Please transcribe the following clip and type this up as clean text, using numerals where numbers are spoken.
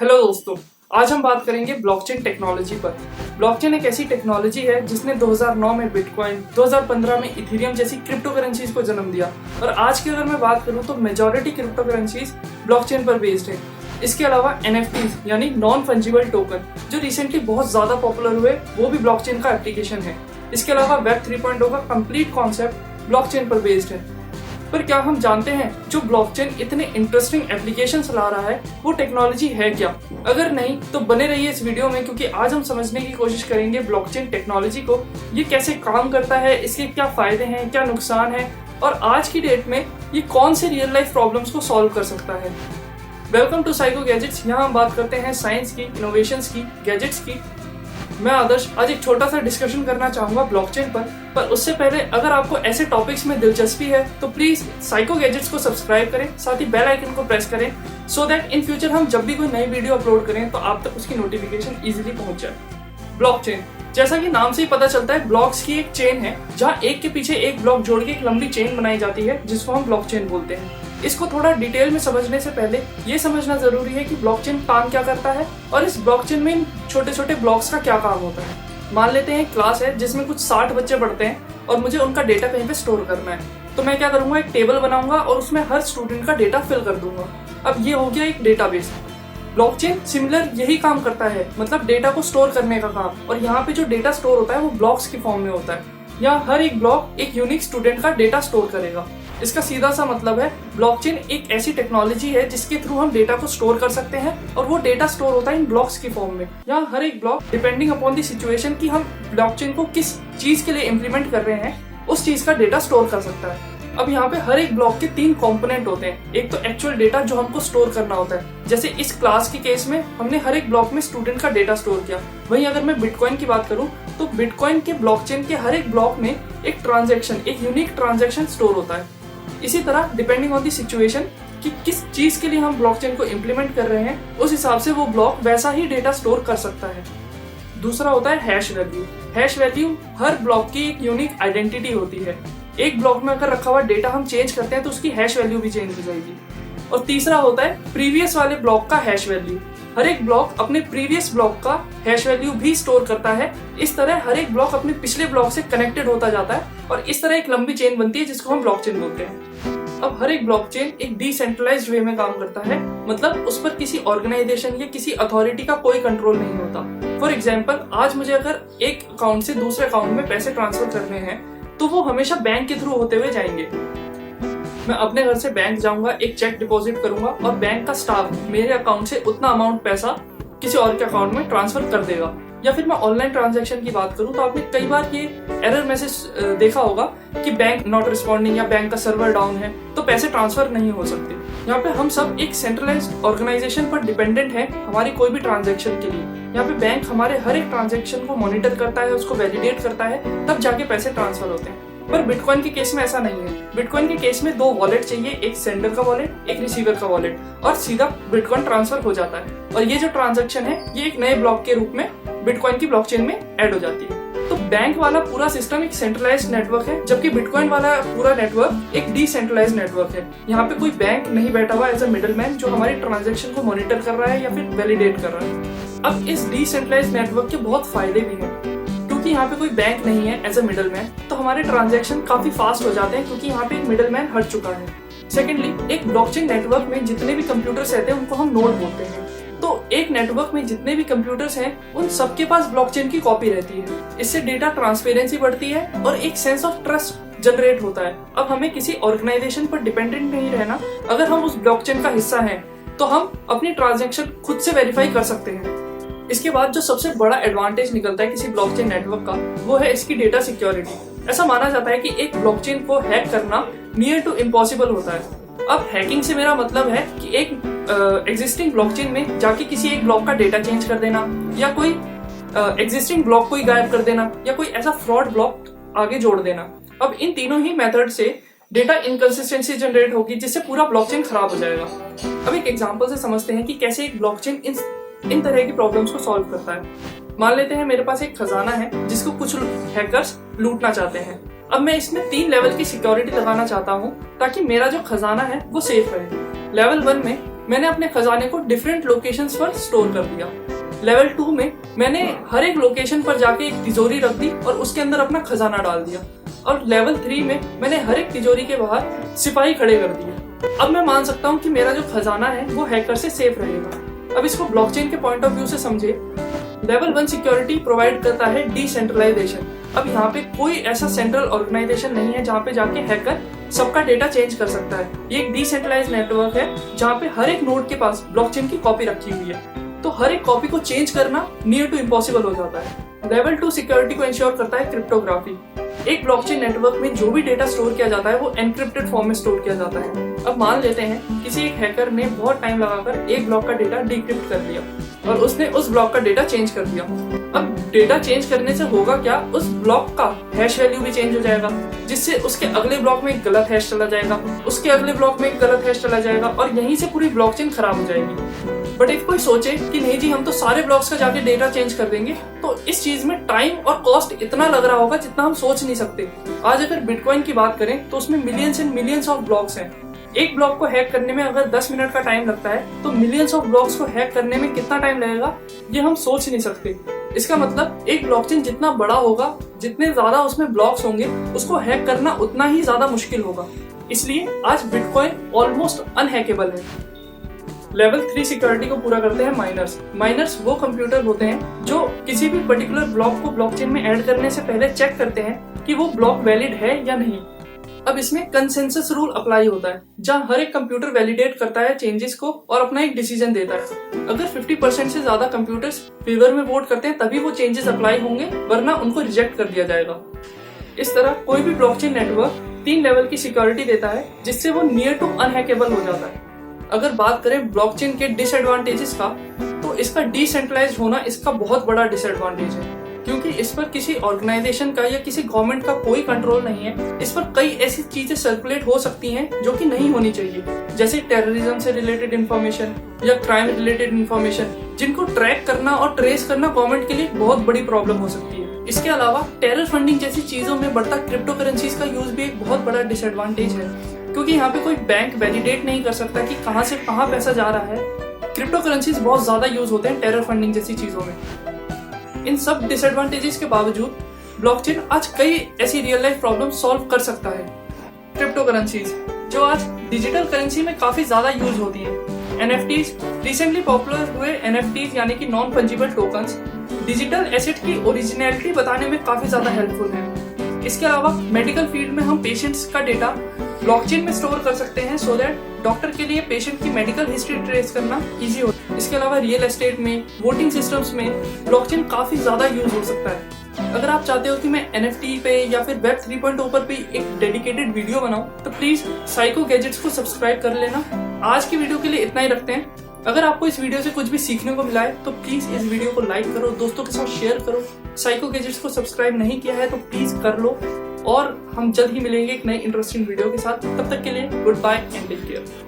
Hello दोस्तों, आज हम बात करेंगे ब्लॉकचेन टेक्नोलॉजी पर। ब्लॉकचेन एक ऐसी टेक्नोलॉजी है जिसने 2009 में बिटकॉइन, 2015 में इथेरियम जैसी क्रिप्टो करेंसीज को जन्म दिया और आज की अगर मैं बात करूं तो मेजॉरिटी क्रिप्टो करेंसीज ब्लॉकचेन पर बेस्ड है। इसके अलावा NFTs यानी नॉन फंजिबल टोकन जो रिसेंटली बहुत ज्यादा पॉपुलर हुए वो भी ब्लॉकचेन का एप्लीकेशन है। इसके अलावा वेब 3.0 का कंप्लीट कॉन्सेप्ट ब्लॉकचेन पर बेस्ड है। पर क्या हम जानते हैं जो ब्लॉकचेन इतने इंटरेस्टिंग एप्लीकेशंस ला रहा है वो टेक्नोलॉजी है क्या? अगर नहीं तो बने रहिए इस वीडियो में, क्योंकि आज हम समझने की कोशिश करेंगे ब्लॉकचेन टेक्नोलॉजी को, ये कैसे काम करता है, इसके क्या फायदे हैं, क्या नुकसान है और आज की डेट में ये कौन से रियल लाइफ प्रॉब्लम्स को सॉल्व कर सकता है। Welcome to psycho gadgets. यहाँ हम बात करते हैं साइंस की, इनोवेशंस की, गैजेट्स की। मैं आदर्श आज एक छोटा सा डिस्कशन करना चाहूंगा ब्लॉकचेन पर उससे पहले अगर आपको ऐसे टॉपिक्स में दिलचस्पी है तो प्लीज साइको गैजेट्स को सब्सक्राइब करें, साथ ही बेल आइकन को प्रेस करें सो दैट इन फ्यूचर हम जब भी कोई नई वीडियो अपलोड करें तो आप तक उसकी नोटिफिकेशन इजीली पहुंच जाए। ब्लॉकचेन, जैसा कि नाम से ही पता चलता है, ब्लॉक्स की एक चेन है जहां एक के पीछे एक ब्लॉक जोड़ के एक लंबी चेन बनाई जाती है जिसको हम ब्लॉकचेन बोलते हैं। इसको थोड़ा डिटेल में समझने से पहले ये समझना जरूरी है कि ब्लॉकचेन काम क्या करता है और इस ब्लॉकचेन में इन छोटे छोटे ब्लॉक्स का क्या काम होता है। मान लेते हैं एक क्लास है जिसमें कुछ 60 बच्चे पढ़ते हैं और मुझे उनका डेटा कहीं पे स्टोर करना है, तो मैं क्या करूंगा, एक टेबल बनाऊंगा और उसमें हर स्टूडेंट का डेटा फिल कर दूंगा। अब ये हो गया एक डेटाबेस। ब्लॉकचेन सिमिलर यही काम करता है, मतलब डेटा को स्टोर करने का काम, और यहाँ पे जो डेटा स्टोर होता है वो ब्लॉक्स की फॉर्म में होता है। यहाँ हर एक ब्लॉक एक यूनिक स्टूडेंट का डेटा स्टोर करेगा। इसका सीधा सा मतलब है ब्लॉकचेन एक ऐसी टेक्नोलॉजी है जिसके थ्रू हम डेटा को स्टोर कर सकते हैं और वो डेटा स्टोर होता है इन ब्लॉक्स की फॉर्म में। यहाँ हर एक block depending upon the situation कि हम ब्लॉकचेन को किस चीज के लिए इम्प्लीमेंट कर रहे हैं उस चीज का डेटा स्टोर कर सकता है। अब यहाँ पे हर एक ब्लॉक के 3 कंपोनेंट होते हैं। एक तो एक्चुअल डेटा जो हमको स्टोर करना होता है, जैसे इस क्लास के केस में हमने हर एक ब्लॉक में स्टूडेंट का डेटा स्टोर किया। वहीं अगर मैं बिटकॉइन की बात करूँ तो बिटकॉइन के ब्लॉकचेन के हर एक ब्लॉक में एक ट्रांजैक्शन, एक यूनिक ट्रांजैक्शन स्टोर होता है। इसी तरह डिपेंडिंग ऑन द सिचुएशन कि किस चीज के लिए हम ब्लॉकचेन को इम्प्लीमेंट कर रहे हैं उस हिसाब से वो ब्लॉक वैसा ही डेटा स्टोर कर सकता है। दूसरा होता है हैश वैल्यू। हैश वैल्यू हर ब्लॉक की एक यूनिक आइडेंटिटी होती है। एक ब्लॉक में अगर रखा हुआ डेटा हम चेंज करते हैं तो उसकी हैश वैल्यू भी चेंज हो जाएगी। और तीसरा होता है प्रीवियस वाले ब्लॉक का हैश वैल्यू। हर एक ब्लॉक अपने प्रीवियस ब्लॉक का हैश वैल्यू भी स्टोर करता है। इस तरह हर एक ब्लॉक अपने पिछले ब्लॉक से कनेक्टेड होता जाता है और इस तरह एक लंबी चेन बनती है जिसको हम ब्लॉकचेन बोलते हैं। अब हर एक ब्लॉकचेन एक डिसेंट्रलाइज्ड वे में काम करता है, मतलब उस पर किसी ऑर्गेनाइजेशन या किसी अथॉरिटी का कोई कंट्रोल नहीं होता। फॉर एग्जाम्पल, आज मुझे अगर एक अकाउंट से दूसरे अकाउंट में पैसे ट्रांसफर करने हैं तो वो हमेशा बैंक के थ्रू होते हुए जाएंगे। मैं अपने घर से बैंक जाऊंगा, एक चेक डिपॉजिट करूंगा और बैंक का स्टाफ मेरे अकाउंट से उतना अमाउंट पैसा किसी और के अकाउंट में ट्रांसफर कर देगा। या फिर मैं ऑनलाइन ट्रांजैक्शन की बात करूं तो आपने कई बार ये एरर मैसेज देखा होगा कि बैंक नॉट रिस्पॉन्डिंग या बैंक का सर्वर डाउन है तो पैसे ट्रांसफर नहीं हो सकते। यहाँ पे हम सब एक सेंट्रलाइज्ड ऑर्गेनाइजेशन पर डिपेंडेंट है हमारी कोई भी ट्रांजैक्शन के लिए। यहाँ पे बैंक हमारे हर एक ट्रांजैक्शन को मॉनिटर करता है, उसको वैलिडेट करता है, तब जाके पैसे ट्रांसफर होते हैं। पर बिटकॉइन के केस में ऐसा नहीं है। बिटकॉइन के केस में 2 वॉलेट चाहिए, एक सेंडर का वॉलेट, एक रिसीवर का वॉलेट, और सीधा बिटकॉइन ट्रांसफर हो जाता है। और ये जो ट्रांजैक्शन है ये एक नए ब्लॉक के रूप में बिटकॉइन की ब्लॉकचेन में ऐड हो जाती है। तो बैंक वाला पूरा सिस्टम एक सेंट्रलाइज्ड नेटवर्क है, जबकि बिटकॉइन वाला पूरा नेटवर्क एक डिसेंट्रलाइज्ड नेटवर्क है। यहाँ पे कोई बैंक नहीं बैठा हुआ एज अ मिडलमैन जो हमारी ट्रांजैक्शन को मॉनिटर कर रहा है या फिर वैलिडेट कर रहा है। अब इस डिसेंट्रलाइज्ड नेटवर्क के बहुत फायदे भी हैं, क्योंकि यहाँ पे कोई बैंक नहीं है एज अ मिडलमैन, तो हमारे ट्रांजैक्शन काफी फास्ट हो जाते हैं क्योंकि यहाँ पे एक मिडलमैन हट चुका है। सेकेंडली, एक ब्लॉकचेन नेटवर्क में जितने भी कंप्यूटर्स रहते हैं उनको हम नोड बोलते हैं। तो एक नेटवर्क में जितने भी कंप्यूटर्स हैं उन सबके पास ब्लॉकचेन की कॉपी रहती है। इससे डेटा ट्रांसपेरेंसी बढ़ती है और एक सेंस ऑफ ट्रस्ट जनरेट होता है। अब हमें किसी ऑर्गेनाइजेशन पर डिपेंडेंट नहीं रहना। अगर हम उस ब्लॉकचेन का हिस्सा हैं तो हम अपनी ट्रांजैक्शन खुद से वेरीफाई कर सकते हैं। इसके बाद जो सबसे बड़ा एडवांटेज निकलता है किसी ब्लॉकचेन नेटवर्क का वो है इसकी डेटा सिक्योरिटी। ऐसा माना जाता है कि एक ब्लॉकचेन को हैक करना नियर टू इम्पॉसिबल होता है। अब हैकिंग से मेरा मतलब है कि एक एग्जिस्टिंग ब्लॉकचेन में जाके किसी एक ब्लॉक का डेटा चेंज कर देना या कोई एग्जिस्टिंग ब्लॉक को ही गायब कर देना या कोई ऐसा फ्रॉड ब्लॉक आगे जोड़ देना। अब इन तीनों ही मेथड से डेटा इनकंसिस्टेंसी जनरेट होगी जिससे पूरा ब्लॉकचेन खराब हो जाएगा। अब एक एग्जांपल से समझते हैं कि कैसे एक ब्लॉकचेन इन तरह की प्रॉब्लम्स को सॉल्व करता है। मान लेते हैं मेरे पास एक खजाना है जिसको कुछ हैकर्स लूटना चाहते हैं। अब मैं इसमें 3 लेवल की सिक्योरिटी लगाना चाहता हूँ ताकि मेरा जो खजाना है वो सेफ रहे। लेवल 1 में मैंने अपने खजाने को डिफरेंट लोकेशंस पर स्टोर कर दिया। लेवल 2 में मैंने हर एक लोकेशन पर जाके एक तिजोरी रख दी और उसके अंदर अपना खजाना डाल दिया। और लेवल 3 में मैंने हर एक तिजोरी के बाहर सिपाही खड़े कर दिए। अब मैं मान सकता हूँ कि मेरा जो खजाना है वो हैकर से सेफ रहेगा। अब इसको ब्लॉकचेन के पॉइंट ऑफ व्यू से समझे। लेवल 1 सिक्योरिटी प्रोवाइड करता है डिसेंट्रलाइजेशन। अब यहाँ पे कोई ऐसा सेंट्रल ऑर्गेनाइजेशन नहीं है जहाँ पे जाके हैकर सबका डेटा चेंज कर सकता है। ये एक डिसेंट्रलाइज नेटवर्क है जहाँ पे हर एक नोड के पास ब्लॉकचेन की कॉपी रखी हुई है, तो हर एक कॉपी को चेंज करना नियर टू इम्पॉसिबल हो जाता है। लेवल 2 सिक्योरिटी को इंश्योर करता है क्रिप्टोग्राफी। एक ब्लॉकचेन नेटवर्क में जो भी डेटा स्टोर किया जाता है वो एनक्रिप्टेड फॉर्म में स्टोर किया जाता है। अब मान लेते हैं किसी एक हैकर ने बहुत टाइम लगाकर एक ब्लॉक का डेटा डिक्रिप्ट कर लिया और उसने उस ब्लॉक का डेटा चेंज कर दिया। अब डेटा चेंज करने से होगा क्या, उस ब्लॉक का हैश वैल्यू भी चेंज हो जाएगा, जिससे उसके अगले ब्लॉक में एक गलत हैश चला जाएगा, उसके अगले ब्लॉक में एक गलत हैश चला जाएगा और यहीं से पूरी ब्लॉकचेन खराब हो जाएगी। बट इफ कोई सोचे कि नहीं जी हम तो सारे ब्लॉक्स का जाके डेटा चेंज कर देंगे, तो इस चीज में टाइम और कॉस्ट इतना लग रहा होगा जितना हम सोच नहीं सकते। आज अगर बिटकॉइन की बात करें तो उसमें millions and millions of blocks हैं। एक ब्लॉक को हैक करने में अगर 10 मिनट का टाइम लगता है तो मिलियंस ऑफ ब्लॉक्स को हैक करने में कितना टाइम लगेगा ये हम सोच नहीं सकते। इसका मतलब एक ब्लॉकचेन जितना बड़ा होगा, जितने ज्यादा उसमें ब्लॉक्स होंगे, उसको हैक करना उतना ही ज्यादा मुश्किल होगा। इसलिए आज बिटकॉइन ऑलमोस्ट अनहैकेबल है। लेवल 3 सिक्योरिटी को पूरा करते हैं माइनर्स। माइनर्स वो कंप्यूटर होते हैं जो किसी भी पर्टिकुलर ब्लॉक को ब्लॉकचेन में ऐड करने से पहले चेक करते हैं कि वो ब्लॉक वैलिड है या नहीं। अब इसमें कंसेंसस रूल अप्लाई होता है, जहां हर एक कंप्यूटर वैलिडेट करता है चेंजेस को और अपना एक डिसीजन देता है। अगर 50% से ज्यादा कंप्यूटर्स फेवर में वोट करते हैं तभी वो चेंजेस अप्लाई होंगे, वरना उनको रिजेक्ट कर दिया जाएगा। इस तरह कोई भी ब्लॉकचेन नेटवर्क 3 लेवल की सिक्योरिटी देता है जिससे वो नियर टू अनहैकेबल हो जाता है। अगर बात करें ब्लॉकचेन के डिसएडवांटेजेस का, तो इसका डिसेंट्रलाइज्ड होना इसका बहुत बड़ा डिसएडवांटेज है, क्योंकि इस पर किसी ऑर्गेनाइजेशन का या किसी गवर्नमेंट का कोई कंट्रोल नहीं है। इस पर कई ऐसी चीजें सर्कुलेट हो सकती हैं जो कि नहीं होनी चाहिए, जैसे टेररिज्म से रिलेटेड इंफॉर्मेशन या क्राइम रिलेटेड इंफॉर्मेशन, जिनको ट्रैक करना और ट्रेस करना गवर्नमेंट के लिए बहुत बड़ी प्रॉब्लम हो सकती है। इसके अलावा टेरर फंडिंग जैसी चीजों में बढ़ता क्रिप्टो करेंसीज का यूज भी एक बहुत बड़ा डिसएडवांटेज है, क्योंकि यहाँ पे कोई बैंक वैलिडेट नहीं कर सकता कि कहाँ से कहाँ पैसा जा रहा है। क्रिप्टो करेंसीज बहुत ज्यादा यूज होते हैं टेरर फंडिंग जैसी चीजों में। इन सब डिसएडवांटेजेस के बावजूद ब्लॉकचेन आज कई ऐसी रियल लाइफ प्रॉब्लम सॉल्व कर सकता है। क्रिप्टो करेंसीज जो आज डिजिटल करेंसी में काफी ज्यादा यूज होती हैं। एनएफटीज रिसेंटली पॉपुलर हुए एनएफटीज यानी कि non fungible tokens digital asset की ओरिजिनलिटी बताने में काफी ज्यादा हेल्पफुल है। इसके अलावा मेडिकल फील्ड में हम पेशेंट्स का डेटा ब्लॉकचेन में स्टोर कर सकते हैं, सो दैट डॉक्टर के लिए पेशेंट की मेडिकल हिस्ट्री ट्रेस करना इजी हो। इसके अलावा रियल एस्टेट में, वोटिंग सिस्टम्स में ब्लॉकचेन काफी ज्यादा यूज हो सकता है। अगर आप चाहते हो कि मैं NFT पे या फिर वेब 3.0 पर भी एक डेडिकेटेड वीडियो बनाऊं, तो प्लीज साइको गैजेट्स को सब्सक्राइब कर लेना। आज की वीडियो के लिए इतना ही रखते हैं। अगर आपको इस वीडियो से कुछ भी सीखने को मिला है तो प्लीज इस वीडियो को लाइक करो, दोस्तों के साथ शेयर करो। साइको गैजेट्स को सब्सक्राइब नहीं किया है तो प्लीज कर लो, और हम जल्द ही मिलेंगे एक नई इंटरेस्टिंग वीडियो के साथ। तब तक के लिए good bye and take care.